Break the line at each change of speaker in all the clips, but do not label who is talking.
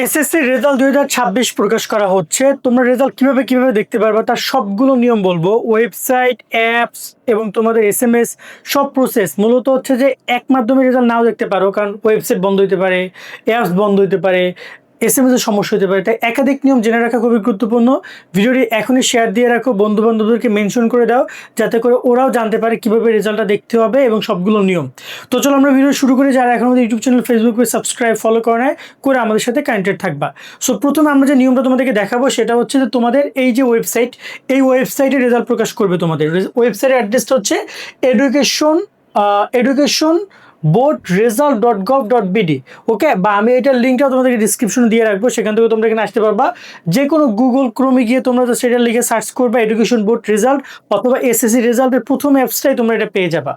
SSC result 2026 প্রকাশ করা হচ্ছে। তোমরা রেজাল্ট কিভাবে দেখতে পারবা তার সবগুলো নিয়ম বলবো। ওয়েবসাইট, অ্যাপস এবং তোমাদের এসএমএস সব প্রসেস মূলত হচ্ছে যে এক মাধ্যমে রেজাল্ট নাও দেখতে পারো, কারণ ওয়েবসাইট বন্ধ হইতে পারে, অ্যাপস বন্ধ হইতে পারে, এসএমএস এর সমস্যা হতে পারে। তাই একাধিক নিয়ম জেনে রাখা খুবই গুরুত্বপূর্ণ। ভিডিওটি এখনই শেয়ার দিয়ে রাখো, বন্ধু বান্ধবদেরকে মেনশন করে দাও, যাতে করে ওরাও জানতে পারে কিভাবে রেজাল্টটা দেখতে হবে এবং সবগুলো নিয়ম। তো চলো আমরা ভিডিও শুরু করি। যারা এখন আমাদের YouTube channel, Facebook page subscribe, follow করে আমাদের সাথে কানেক্টেড থাকবা। সো প্রথমে আমরা যে নিয়মটা তোমাদেরকে দেখাবো সেটা হচ্ছে যে তোমাদের এই যে ওয়েবসাইট, এই ওয়েবসাইটে রেজাল্ট প্রকাশ করবে। তোমাদের ওয়েবসাইটের অ্যাড্রেসটা হচ্ছে এডুকেশন বোর্ড result.gov.bd। ওকে, বা আমি এটার লিঙ্কটাও তোমাদেরকে ডিসক্রিপশনে দিয়ে রাখবো, সেখান থেকে তোমরা এখানে আসতে পারবা। যে কোনো গুগল ক্রোমে গিয়ে তোমরা তো সেটা লিখে সার্চ করবা এডুকেশন বোর্ড রেজাল্ট, অথবা এসএসসি রেজাল্টের প্রথম অ্যাপসটাই তোমরা এটা পেয়ে যাবা।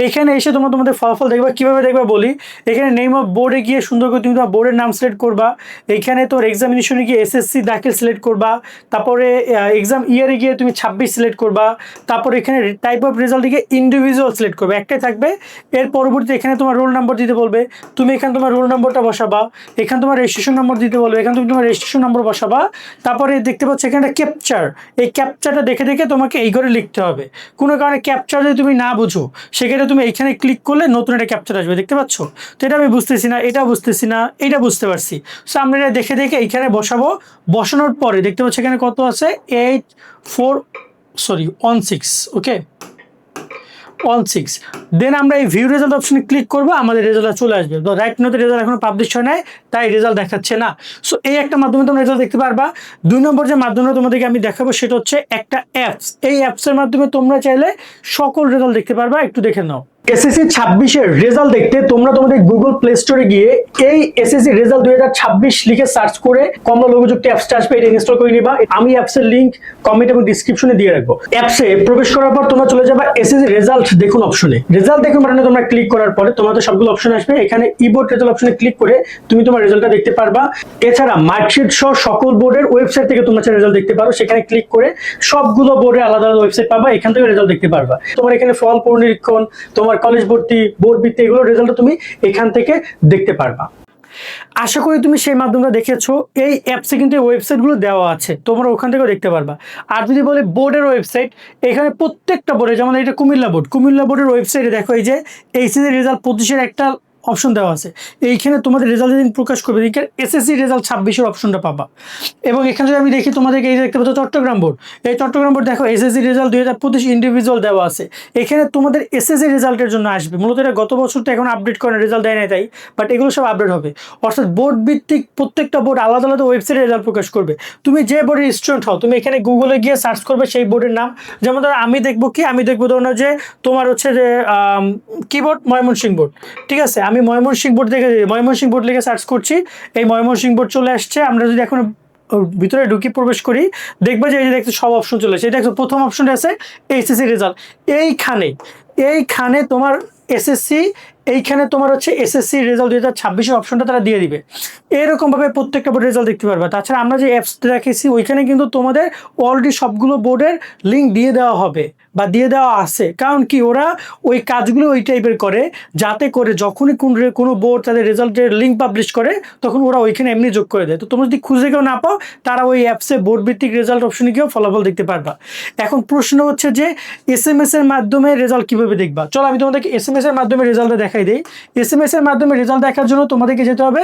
এখানে এসে তোমরা তোমাদের ফলাফল দেখবা। কীভাবে দেখবা বলি, এখানে নেম অফ বোর্ডে গিয়ে সুন্দর করে তুমি তোমার বোর্ডের নাম সিলেক্ট করবা। এখানে তোমার এক্সামিনেশনে গিয়ে এসএসসি দাখিল সিলেক্ট করবা। তারপরে এক্সাম ইয়ারে গিয়ে তুমি 26 সিলেক্ট করবা। তারপর এখানে টাইপ অফ রেজাল্টে গিয়ে ইন্ডিভিজুয়াল সিলেক্ট করবে, একটাই থাকবে। এর পরবর্তী এখানে তোমার রোল নাম্বার দিতে বলবে, তুমি এখানে তোমার রোল নাম্বারটা বসাবা। এখানে তোমার রেজিস্ট্রেশন নম্বর দিতে বলবে, এখানে তুমি তোমার রেজিস্ট্রেশন নম্বর বসাবা। তারপরে দেখতে পাচ্ছ এখানে একটা ক্যাপচার, এই ক্যাপচারটা দেখে দেখে তোমাকে এই ঘরে লিখতে হবে। কোনো কারণে ক্যাপচার যদি তুমি না বুঝো, সেক্ষেত্রে তুমি এখানে ক্লিক করলে নতুন একটা ক্যাপচার আসবে, দেখতে পাচ্ছ। তো এটা আমি বুঝতেছি না, এটা বুঝতেছি না, এটা বুঝতে পারছি। সো আমরা এটা দেখে দেখে এইখানে বসাবো। বসানোর পরে দেখতে পাচ্ছ এখানে কত আছে, 16। ওকে, 16। দেন আমরা এই ভিউ রেজাল্ট অপশনে ক্লিক করবো, আমাদের রেজাল্ট চলে আসবে। তো রাইট নাও রেজাল্ট এখনো পাবলিশ হয় নাই, তাই রেজাল্ট দেখাচ্ছে না। সো এই একটা মাধ্যমে তোমরা রেজাল্ট দেখতে পারবা। 2 নম্বর যে মাধ্যমে তোমাদেরকে আমি দেখাবো সেটা হচ্ছে একটা অ্যাপস। এই অ্যাপসের মাধ্যমে তোমরা চাইলে সকল রেজাল্ট দেখতে পারবা। একটু দেখে নাও। এসএসসি 26-এর রেজাল্ট দেখতে তোমরা তোমাদের গুগল প্লে স্টোরে গিয়ে এই এসএসসি রেজাল্ট 2026 লিখে সার্চ করে কমলা লোগোযুক্ত অ্যাপসটা আসবে, এটা ইনস্টল করে নিবা। আমি অ্যাপসের লিংক কমেন্ট এবং ডিসক্রিপশনে দিয়ে রাখবো। অ্যাপসে প্রবেশ করার পর তোমরা চলে যাবা এসএসসি রেজাল্ট দেখুন অপশনে। রেজাল্ট দেখুন বাটনে তোমরা ক্লিক করার পরে তোমাদের সবগুলো অপশন আসবে। এখানে ই-বোর্ড রেজাল্ট অপশনে ক্লিক করে তুমি তোমার রেজাল্টটা দেখতে পারবা। এছাড়া মার্কশিট সহ সকল বোর্ডের ওয়েবসাইট থেকে তোমরা রেজাল্ট দেখতে পারো। সেখানে ক্লিক করে সবগুলো বোর্ডে আলাদা আলাদা ওয়েবসাইট পাবা, এখান থেকে রেজাল্ট দেখতে পারবা। তোমার এখানে ফল পুনরীক্ষণ, তোমার কলেজ ভর্তি, বোর্ড ভিত্তি, এগুলো রেজাল্ট তুমি এখান থেকে দেখতে পারবা। আশা করি তুমি সেই মাধ্যমটা দেখেছো। এই অ্যাপসে কিন্তু ওয়েবসাইটগুলো দেওয়া আছে, তোমরা ওখান থেকেও দেখতে পারবা। আর যদি বলে বোর্ডের ওয়েবসাইট, এখানে প্রত্যেকটা বোর্ডে, যেমন এটা কুমিল্লা বোর্ডের ওয়েবসাইটে দেখো এই যে এইচএসসি রেজাল্ট 25-এর একটা অপশন দেওয়া আছে। এইখানে তোমাদের রেজাল্ট যেদিন প্রকাশ করবে এখানে এসএসসি রেজাল্ট 26-এর অপশনটা পাবা। এবং এখানে যদি আমি দেখি তোমাদেরকে এই দেখতে পাচ্ছ চট্টগ্রাম বোর্ড, এই চট্টগ্রাম বোর্ড দেখো এসএসসি রেজাল্ট 2025 ইন্ডিভিজুয়াল দেওয়া আছে। এখানে তোমাদের এসএসসি রেজাল্টের জন্য আসবে। মূলত এটা গত বছর তো এখন আপডেট করে রেজাল্ট দেয় না, তাই বাট এগুলো সব আপডেট হবে। অর্থাৎ বোর্ড ভিত্তিক প্রত্যেকটা বোর্ড আলাদা আলাদা ওয়েবসাইটে রেজাল্ট প্রকাশ করবে। তুমি যে বোর্ডের স্টুডেন্ট হও, তুমি এখানে গুগলে গিয়ে সার্চ করবে সেই বোর্ডের নাম। যেমন ধরো আমি দেখবো ধরো যে তোমার হচ্ছে যে কিবোর্ড ময়মনসিংহ বোর্ড, ঠিক আছে। আমি ময়মনসিংহ বোর্ড ময়মনসিংহ বোর্ড লিখে সার্চ করছি, এই ময়মনসিংহ বোর্ড চলে আসছে। আমরা যদি এখন ভিতরে ঢুকি, প্রবেশ করি, দেখবে যে এই যে দেখতে সব অপশন চলে আসছে। দেখো প্রথম অপশনটা আছে এইচএসসি রেজাল্ট। এইখানে তোমার এসএসসি, এইখানে তোমার হচ্ছে এসএসসি রেজাল্ট 2026-এর অপশনটা তারা দিয়ে দিবে। এরকমভাবে প্রত্যেকটা বোর্ডের রেজাল্ট দেখতে পারবা। তাছাড়া আমরা যে অ্যাপসটা রেখেছি ওইখানে কিন্তু তোমাদের অলরেডি সবগুলো বোর্ডের লিঙ্ক দিয়ে দেওয়া হবে বা দিয়ে দেওয়া আছে। কারণ কি, ওরা ওই কাজগুলো ওই টাইপের করে, যাতে করে যখনই কোনো বোর্ড তাদের রেজাল্টের লিঙ্ক পাবলিশ করে তখন ওরা ওইখানে এমনি যোগ করে দেয়। তো তোমরা যদি খুঁজে কেউ না পাও, তারা ওই অ্যাপসে বোর্ড ভিত্তিক রেজাল্ট অপশনে গিয়েও ফলাফল দেখতে পারবা। এখন প্রশ্ন হচ্ছে যে এসএমএস এর মাধ্যমে রেজাল্ট কিভাবে দেখবা। চলো আমি তোমাদেরকে এসএমএস এর মাধ্যমে রেজাল্টটা দেখাই দিই। এসএমএস এর মাধ্যমে রেজাল্ট দেখার জন্য তোমাদেরকে যেতে হবে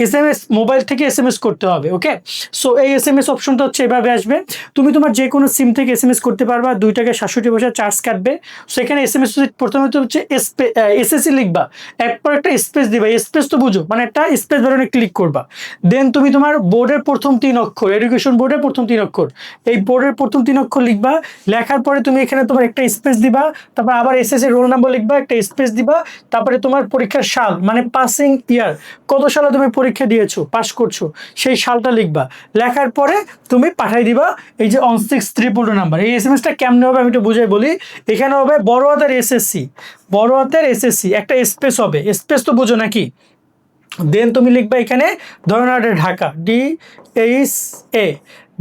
এসএমএস, মোবাইল থেকে এসএমএস করতে হবে। ওকে, সো এই এসএমএস অপশনটা হচ্ছে এভাবে আসবে। তুমি তোমার যে কোনো সিম থেকে এসএমএস করতে পারবা, 2 টাকা 67 পয়সা চার্জ কাটবে। সেখানে এসএমএস প্রথমে হচ্ছে এসএসসি লিখবা, এরপর একটা স্পেস দিবা। স্পেস তো বুঝো, মানে একটা স্পেস বাটনে ক্লিক করবা। দেন তুমি তোমার বোর্ডের প্রথম 3 অক্ষর, এডুকেশন বোর্ডের প্রথম 3 অক্ষর, এই বোর্ডের প্রথম 3 অক্ষর লিখবা। লেখার পরে তুমি এখানে তোমার একটা স্পেস দিবা, তারপর আবার এসএসসি রোল নাম্বার লিখবা, একটা স্পেস দিবা। তারপরে তোমার পরীক্ষার সাল, মানে পাসিং ইয়ার, কত সালে তুমি পরীক্ষা দিয়েছো, পাস করছো, সেই সালটা লিখবা। লেখার পরে তুমি পাঠাই দিবা এই যে 16 নাম্বার। এই এসএমএসটা কেমনে হবে আমি একটু বুঝাই বলি। এখানে হবে বড় হাতের এসএসসি, একটা স্পেস হবে, স্পেস তো বুঝো নাকি। দেন তুমি লিখবা এখানে ধরুন ঢাকা DHA,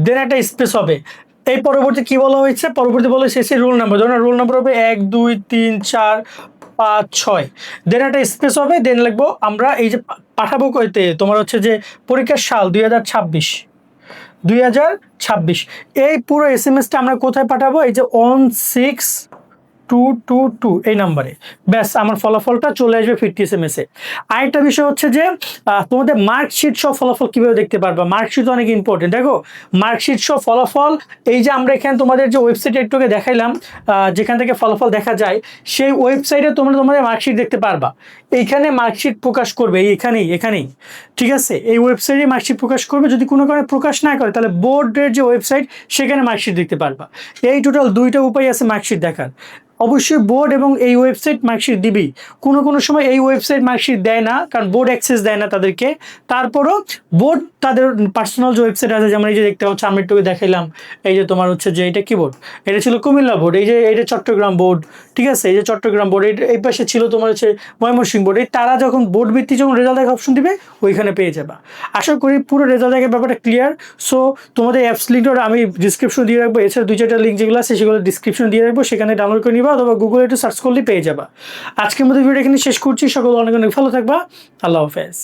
দেন একটা স্পেস হবে। এই পরবর্তী কি বলা হয়েছে, পরবর্তী বলা হয়েছে রোল নাম্বার। ধরুন রোল নাম্বার হবে 1 2 3 4 5 6, দেন একটা স্পেস হবে, দেন লিখবো আমরা এই যে পাঠাবো কইতে তোমার হচ্ছে যে পরীক্ষার সাল 2026 এই পুরো এসএমএসটা আমরা কোথায় পাঠাবো, এই যে 16222 এই নাম্বারে। ব্যাস আমার ফলাফলটা চলে আসবে 50 এসএমএস এ। আরেকটা বিষয় হচ্ছে যে তোমাদের মার্কশিট সহ ফলাফল কিভাবে দেখতে পারবা, মার্কশিট অনেক ইম্পর্টেন্ট। দেখো মার্কশিট সহ ফলাফল, এই যে আমরা এখানে তোমাদের যে ওয়েবসাইটে একটুকে দেখাইলাম যেখান থেকে ফলাফল দেখা যায়, সেই ওয়েবসাইটে তোমরা তোমাদের মার্কশিট দেখতে পারবা। এইখানে মার্কশিট প্রকাশ করবে এখানেই, ঠিক আছে, এই ওয়েবসাইটে মার্কশিট প্রকাশ করবে। যদি কোনো কারণে প্রকাশ না করে তাহলে বোর্ডের যে ওয়েবসাইট সেখানে মার্কশিট দেখতে পারবা। এই টোটাল দুইটা উপায় আছে মার্কশিট দেখার। অবশ্যই বোর্ড এবং এই ওয়েবসাইট মার্কশিট দিবি। কোনো সময় এই ওয়েবসাইট মার্কশিট দেয় না, কারণ বোর্ড অ্যাক্সেস দেয় না তাদেরকে। তারপরও বোর্ড তাদের পার্সোনাল যে ওয়েবসাইট আছে, যেমন এই যে দেখতে পাচ্ছ আমি একটু দেখাইলাম, এই যে তোমার হচ্ছে যে এটা কি বোর্ড, এটা ছিল কুমিল্লা বোর্ড, এই যে এটা চট্টগ্রাম বোর্ড, ঠিক আছে, এই যে চট্টগ্রাম বোর্ড, এই পাশে ছিল তোমার হচ্ছে ময়মনসিংহ বোর্ড। এই তারা যখন বোর্ড ভিত্তিক যখন রেজাল্ট দেখার অপশন দিবে ওইখানে পেয়ে যাবা। আশা করি পুরো রেজাল্ট দেখার ব্যাপারটা ক্লিয়ার। সো তোমাদের অ্যাপস লিঙ্কটা আমি ডিসক্রিপশন দিয়ে রাখবো, এছাড়া 2-4টা লিঙ্ক যেগুলো আছে সেগুলো ডিসক্রিপশন দিয়ে রাখবো, সেখানে ডাউনলোড করে নিবা অথবা গুগলে একটু সার্চ করলে পেয়ে যাবা। আজকের মতো ভিডিও এখানে শেষ করছি। সকল অনেক অনেক ভালো থাকবা। আল্লাহ হাফেজ।